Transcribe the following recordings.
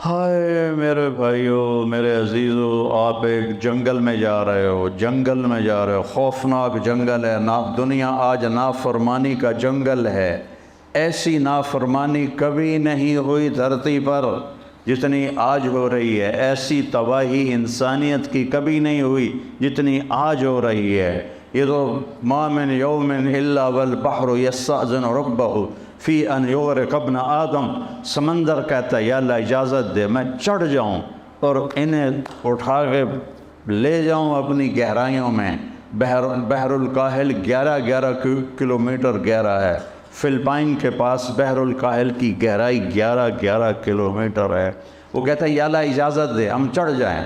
ہائے میرے بھائیو، میرے عزیزو، آپ ایک جنگل میں جا رہے ہو، جنگل میں جا رہے ہو، خوفناک جنگل ہے۔ دنیا آج نافرمانی کا جنگل ہے۔ ایسی نافرمانی کبھی نہیں ہوئی دھرتی پر جتنی آج ہو رہی ہے۔ ایسی تباہی انسانیت کی کبھی نہیں ہوئی جتنی آج ہو رہی ہے۔ یہ تو ما من یوم الا والبحر یستأذن ربہ فی ان یغرق ابن آدم، سمندر کہتا ہے یا اللہ اجازت دے میں چڑھ جاؤں اور انہیں اٹھا کے لے جاؤں اپنی گہرائیوں میں۔ بحر الکاہل 11 کلومیٹر گہرا ہے۔ فلپائن کے پاس بحر الکاہل کی گہرائی 11 کلومیٹر ہے۔ وہ کہتا ہے یا اللہ اجازت دے ہم چڑھ جائیں۔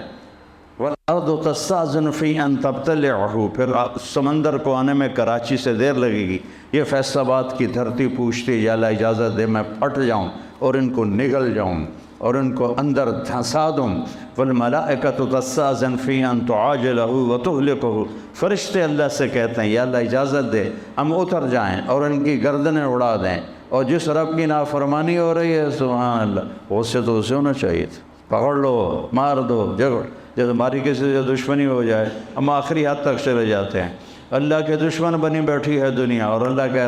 وَالْأَرْضُ تَسْتَأْذِنُ فِي أَن تَبْتَلِعَهُ، پھر سمندر کو آنے میں کراچی سے دیر لگے گی۔ یہ فیصل آباد کی دھرتی پوچھتی یا اللہ اجازت دے میں پھٹ جاؤں اور ان کو نگل جاؤں اور ان کو اندر دھنسا دوں۔ وَالْمَلَائِكَةُ تَسْتَأْذِنُ فِي أَن تُعَاجِلَهُ وَتُهْلِكَهُ، فرشتے اللہ سے کہتے ہیں یا اللہ اجازت دے ہم اتر جائیں اور ان کی گردنیں اڑا دیں۔ اور جس رب کی نافرمانی ہو رہی ہے سبحان اللہ، اس سے تو اسے ہونا چاہیے تھا، پکڑ لو مار دو جگڑ۔ جب ہماری کسی سے دشمنی ہو جائے ہم آخری حد تک چلے جاتے ہیں۔ اللہ کے دشمن بنی بیٹھی ہے دنیا، اور اللہ کہہ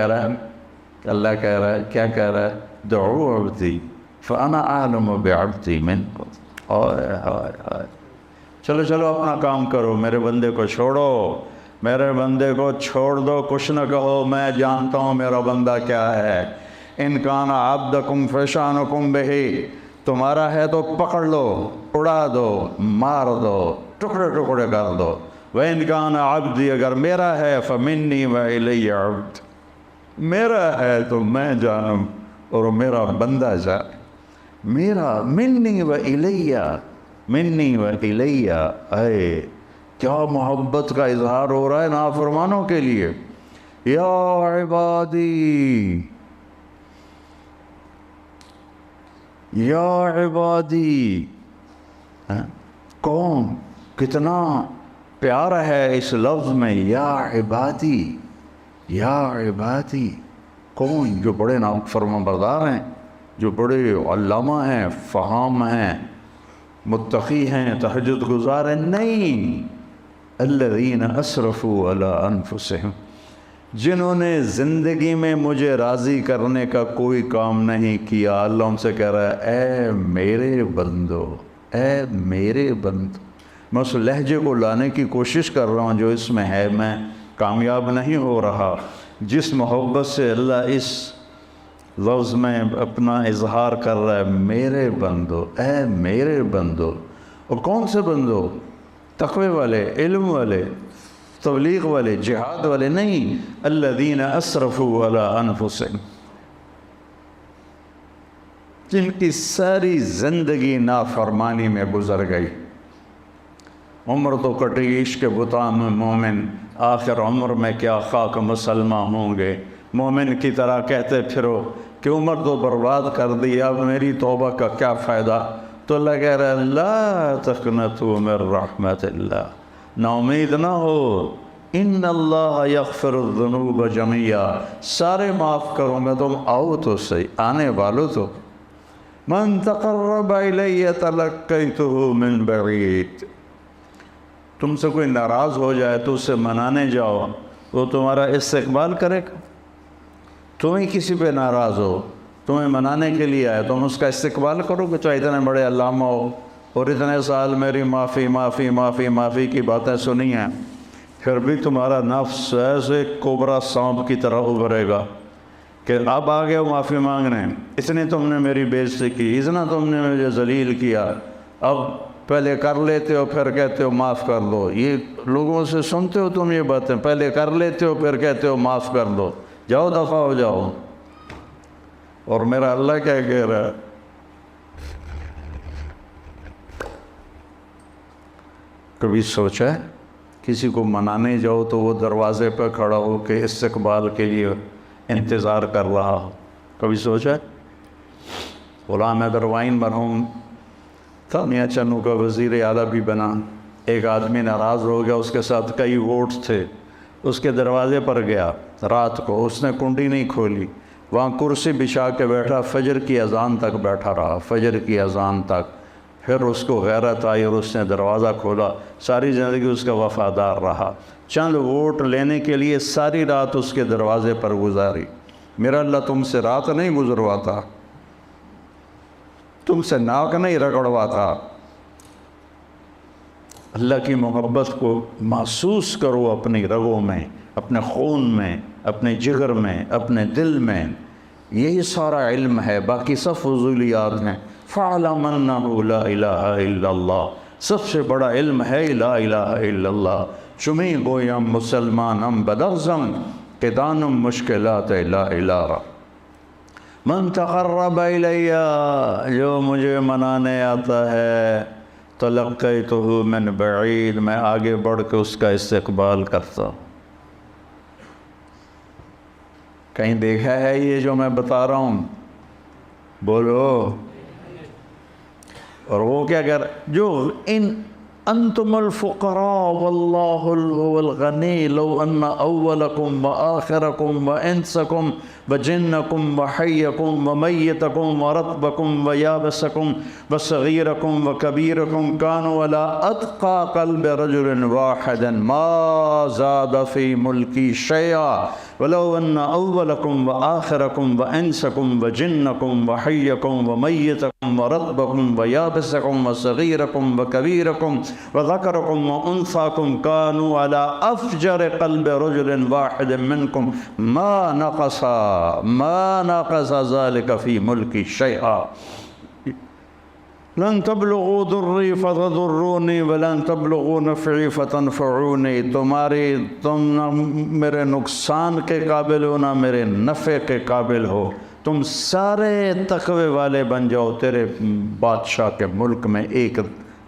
رہا ہے کیا کہہ رہا ہے؟ دعو عبدی فانا اعلم بعبدی منکم۔ چلو اپنا کام کرو، میرے بندے کو چھوڑو، میرے بندے کو چھوڑ دو، کچھ نہ کہو، میں جانتا ہوں میرا بندہ کیا ہے۔ ان کان عبدکم فشانکم بہی، تمہارا ہے تو پکڑ لو، اڑا دو، مار دو، ٹکڑے ٹکڑے کر دو۔ وَإِنْ كَانَ عَبْدِي، اگر میرا ہے فَمِنِّي وَإِلَيَّ عَبْدِ، میرا ہے تو میں جانم اور میرا بندہ جانے۔ میرا مِنِّي وَإِلَيَّ، اے کیا محبت کا اظہار ہو رہا ہے نافرمانوں کے لیے۔ یا عبادی، یا عبادی، کون کتنا پیارا ہے اس لفظ میں یا عبادی، یا عبادی۔ کون؟ جو بڑے فرمان بردار ہیں، جو بڑے علامہ ہیں، فہام ہیں، متقی ہیں، تہجد گزار ہیں؟ نہیں، الذین اسرفوا علی انفسہم، جنہوں نے زندگی میں مجھے راضی کرنے کا کوئی کام نہیں کیا۔ اللہ ان سے کہہ رہا ہے اے میرے بندو، اے میرے بندو، میں اس لہجے کو لانے کی کوشش کر رہا ہوں جو اس میں ہے، میں کامیاب نہیں ہو رہا۔ جس محبت سے اللہ اس لفظ میں اپنا اظہار کر رہا ہے، میرے بندو، اے میرے بندو۔ اور کون سے بندو؟ تقوی والے، علم والے، تبلیغ والے، جہاد والے نہیں، الذین اسرفوا علی انفسہم، جن کی ساری زندگی نافرمانی میں گزر گئی۔ عمر تو کٹی عشق بتاں میں مومن، آخر عمر میں کیا خاک مسلمہ ہوں گے۔ مومن کی طرح کہتے پھرو کہ عمر تو برباد کر دی، اب میری توبہ کا کیا فائدہ؟ تو اللہ کہہ رہا ہے لا تقنطوا من رحمت اللہ، نا امید نہ ہو، ان اللہ یغفر الذنوب جميعا، سارے معاف کروں گا، تم آؤ تو صحیح، آنے والو تو۔ من تقرب الی تلقیتہ من بعید، تم سے کوئی ناراض ہو جائے تو اسے منانے جاؤ، وہ تمہارا استقبال کرے گا۔ تمہیں کسی پہ ناراض ہو، تمہیں منانے کے لیے آئے، تم اس کا استقبال کرو گے؟ چاہے اتنے بڑے علامہ ہو اور اتنے سال میری معافی کی باتیں سنی ہیں، پھر بھی تمہارا نفس ایسے کوبرا سانپ کی طرح ابھرے گا کہ اب آ گئے معافی مانگنے، اتنی تم نے میری بے عزتی کی، اتنا تم نے مجھے ذلیل کیا، اب پہلے کر لیتے ہو پھر کہتے ہو معاف کر دو۔ یہ لوگوں سے سنتے ہو تم یہ باتیں، پہلے کر لیتے ہو پھر کہتے ہو معاف کر دو، جاؤ دفع ہو جاؤ۔ اور میرا اللہ کیا کہہ رہا ہے؟ کبھی سوچا ہے کسی کو منانے جاؤ تو وہ دروازے پہ کھڑا ہو کے استقبال کے لیے انتظار کر رہا ہو؟ کبھی سوچا ہے؟ غلام حیدر وائن مرحوم تھا، میاں چنو کا وزیر اعلیٰ بھی بنا، ایک آدمی ناراض ہو گیا، اس کے ساتھ کئی ووٹ تھے، اس کے دروازے پر گیا رات کو، اس نے کنڈی نہیں کھولی، وہاں کرسی بچھا کے بیٹھا، فجر کی اذان تک بیٹھا رہا، فجر کی اذان تک۔ پھر اس کو غیرت آئی اور اس نے دروازہ کھولا، ساری زندگی اس کا وفادار رہا، چند ووٹ لینے کے لیے ساری رات اس کے دروازے پر گزاری۔ میرا اللہ تم سے رات نہیں گزرواتا، تم سے ناک نہیں رگڑواتا۔ اللہ کی محبت کو محسوس کرو اپنی رگوں میں، اپنے خون میں، اپنے جگر میں، اپنے دل میں۔ یہی سارا علم ہے، باقی سب فضولیات ہیں۔ فَعْلَمْ أَنَّهُ لَا إِلَهَ إِلَّا اللَّهُ، سب سے بڑا علم ہے لا الہ الا اللہ۔ چمی گویم مسلمانم بلغزم، قدانم مشکلات لا الہ۔ من تقرب الیہ، جو مجھے منانے آتا ہے، تلقیتہ من بعید، میں آگے بڑھ کے اس کا استقبال کرتا ہوں۔ کہیں دیکھا ہے یہ جو میں بتا رہا ہوں؟ بولو۔ اور وہ کیا کر، جو انتم الفقراء واللہ هو الغنی، لو ان اولکم وآخرکم وانسکم وجنکم وحیکم ومیتکم ورطبکم ویابسکم وصغیرکم وکبیرکم کانوا علی اتقى قلب رجل واحد ما زاد فی ملکی شیئا ولو ان اولکم وآخرکم وانسکم وجنکم وحیکم ومیتکم ورطبکم ویابسکم وصغیرکم وکبیرکم وذکرکم وانثاکم کانوا علی افجر قلب رجل واحد منکم ما نقص ذلك فی ملکی شیئا لن تبلغوا ضری فتضرونی ولن تبلغوا نفعی فتنفعونی، تم نہ میرے نقصان کے قابل ہو نہ میرے نفع کے قابل ہو، تم سارے تقوی والے بن جاؤ، تیرے بادشاہ کے ملک میں ایک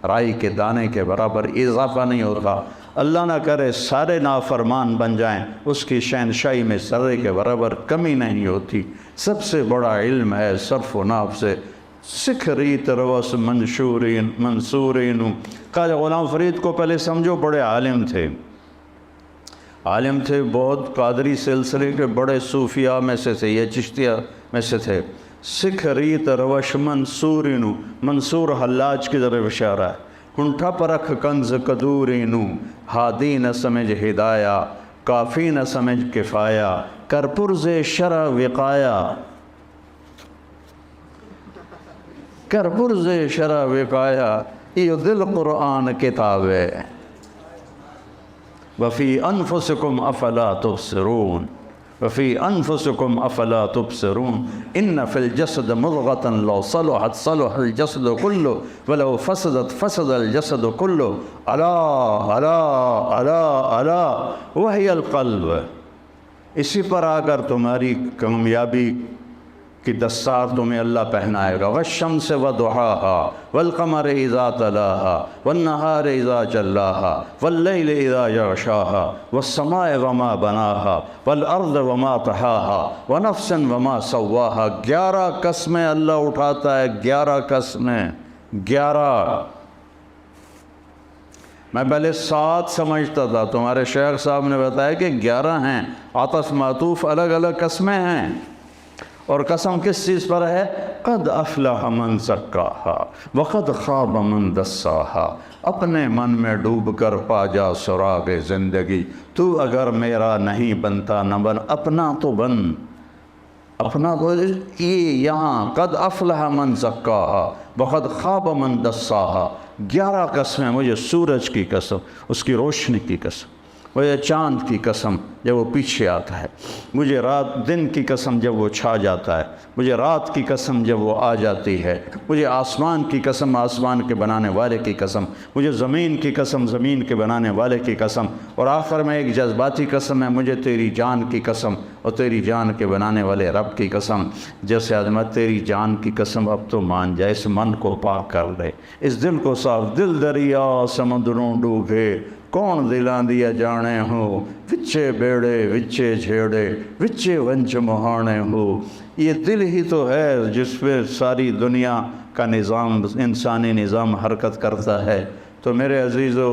رائی کے دانے کے برابر اضافہ نہیں ہوتا۔ اللہ نہ کرے سارے نافرمان بن جائیں، اس کی شہنشاہی میں ذرے کے برابر کمی نہیں ہوتی۔ سب سے بڑا علم ہے صرف و ناف سے سکھ ریت روس منصورین۔ خواجہ غلام فرید کو پہلے سمجھو بڑے عالم تھے، عالم تھے بہت، قادری سلسلے کے بڑے صوفیاء میں سے تھے، یہ چشتیہ میں سے تھے۔ سکھ ریت روش منصورین، منصور حلاج کی طرف اشارہ ہے۔ کنٹھا پرکھ کنز قدورینو، ہادی نہ سمجھ ہدایہ، کافی نہ سمجھ کفایہ، کر پرز شرع وقایا، کر پرز شرع وقایا، یہ دل قرآن کتاب ہے۔ وفی انفسکم افلا تبصرون، وفی انفسکم افلا تبصرون، ان فی الجسد مضغۃ لو صلحت صلح الجسد کلہ ولو فسدت فسد الجسد کلہ، الا الا الا الا وہی القلب۔ اسی پر آ کر تمہاری کامیابی کی دستار تمہیں اللہ پہنائے گا۔ والشمس وضحاها والقمر اذا تلاها والنہار اذا جلاها واللیل اذا یغشاها والسماء وما بناها والارض وما طحاها ونفس وما سواها۔ 11 قسمیں اللہ اٹھاتا ہے، 11 قسمیں، 11۔ میں پہلے 7 سمجھتا تھا، تمہارے شیخ صاحب نے بتایا کہ 11 ہیں، عطف معطوف الگ الگ قسمیں ہیں۔ اور قسم کس چیز پر ہے؟ قد افلح من زکاہا وقد خاب من دساہا۔ اپنے من میں ڈوب کر پا جا سراغ زندگی، تو اگر میرا نہیں بنتا نہ بن، اپنا تو بن، اپنا تو یہ یہاں قد افلح من زکاہا وقد خواب من دساہا۔ 11 قسمیں، مجھے سورج کی قسم، اس کی روشنی کی قسم، مجھے چاند کی قسم جب وہ پیچھے آتا ہے، مجھے دن کی قسم جب وہ چھا جاتا ہے، مجھے رات کی قسم جب وہ آ جاتی ہے، مجھے آسمان کی قسم، آسمان کے بنانے والے کی قسم، مجھے زمین کی قسم، زمین کے بنانے والے کی قسم، اور آخر میں ایک جذباتی قسم ہے، مجھے تیری جان کی قسم اور تیری جان کے بنانے والے رب کی قسم۔ جیسے عظمت تیری جان کی قسم، اب تو مان جائے، اس من کو پاک کر لے، اس دل کو صاف، دل دریا سمندروں ڈوبے، کون دلاں دیا جانے ہو، وچے بیڑے وچے جھیڑے وچے ونچ مہانے ہو۔ یہ دل ہی تو ہے جس پہ ساری دنیا کا نظام، انسانی نظام حرکت کرتا ہے۔ تو میرے عزیزو،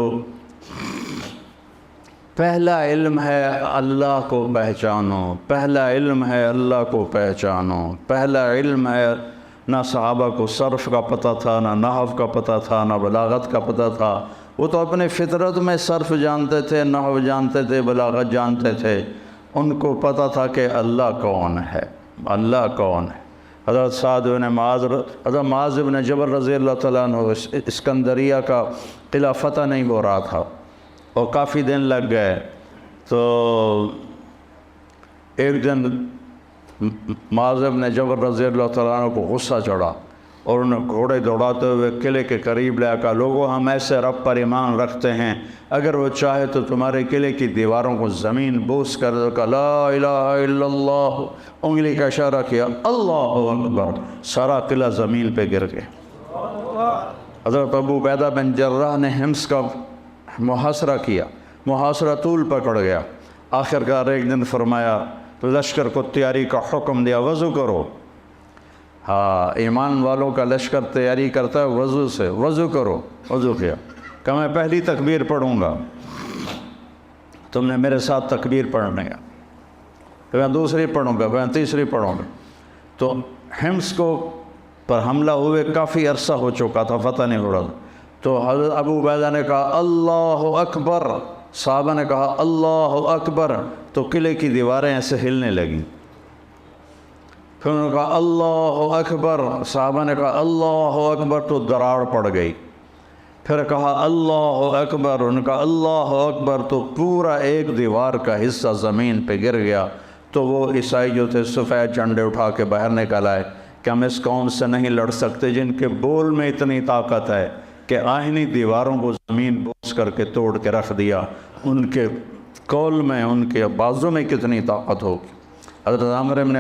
پہلا علم ہے اللہ کو پہچانو، پہلا علم ہے اللہ کو پہچانو، پہلا علم ہے۔ نہ صحابہ کو صرف کا پتہ تھا، نہ نحو کا پتہ تھا، نہ بلاغت کا پتہ تھا۔ وہ تو اپنے فطرت میں صرف جانتے تھے، نحو جانتے تھے، بلاغت جانتے تھے۔ ان کو پتہ تھا کہ اللہ کون ہے، اللہ کون ہے۔ حضرت حضرت معاذ بن جبل رضی اللہ تعالیٰ عنہ اسکندریہ کا قلعہ فتح نہیں ہو رہا تھا اور کافی دن لگ گئے، تو ایک دن معاذ بن جبل رضی اللہ تعالیٰ عنہ کو غصہ چڑھا اور انہیں گھوڑے دوڑاتے ہوئے قلعے کے قریب لے کہا، لوگوں ہم ایسے رب پر ایمان رکھتے ہیں، اگر وہ چاہے تو تمہارے قلعے کی دیواروں کو زمین بوس کر دے۔ کہا لا الہ الا اللہ، انگلی کا اشارہ کیا، اللہ اکبر، سارا قلعہ زمین پہ گر گیا۔ حضرت ابو عبیدہ بن جراح نے حمص کا محاصرہ کیا، محاصرہ طول پکڑ گیا۔ آخرکار ایک دن فرمایا، لشکر کو تیاری کا حکم دیا، وضو کرو۔ ہاں، ایمان والوں کا لشکر تیاری کرتا ہے وضو سے، وضو کرو۔ وضو کیا، کہ میں پہلی تکبیر پڑھوں گا، تم نے میرے ساتھ تکبیر پڑھنے گا، پھر میں دوسری پڑھوں گا، پھر میں تیسری پڑھوں گا۔ تو حمص کو پر حملہ ہوئے کافی عرصہ ہو چکا تھا، فتح نہیں ہو رہا تھا۔ تو حضرت ابو عبیدہ نے کہا اللہ اکبر، صحابہ نے کہا اللہ اکبر، تو قلعے کی دیواریں ایسے ہلنے لگیں۔ پھر انہوں نے کہا اللہ اکبر، صحابہ نے کہا اللہ اکبر، تو دراڑ پڑ گئی۔ پھر کہا اللہ اکبر، انہوں نے کہا اللہ اکبر، تو پورا ایک دیوار کا حصہ زمین پہ گر گیا۔ تو وہ عیسائی جو تھے سفید جھنڈے اٹھا کے باہر نکل آئے کہ ہم اس قوم سے نہیں لڑ سکتے جن کے بول میں اتنی طاقت ہے کہ آہنی دیواروں کو زمین بوس کر کے توڑ کے رکھ دیا، ان کے قول میں، ان کے بازو میں کتنی طاقت ہوگی۔ حضرت عامر بن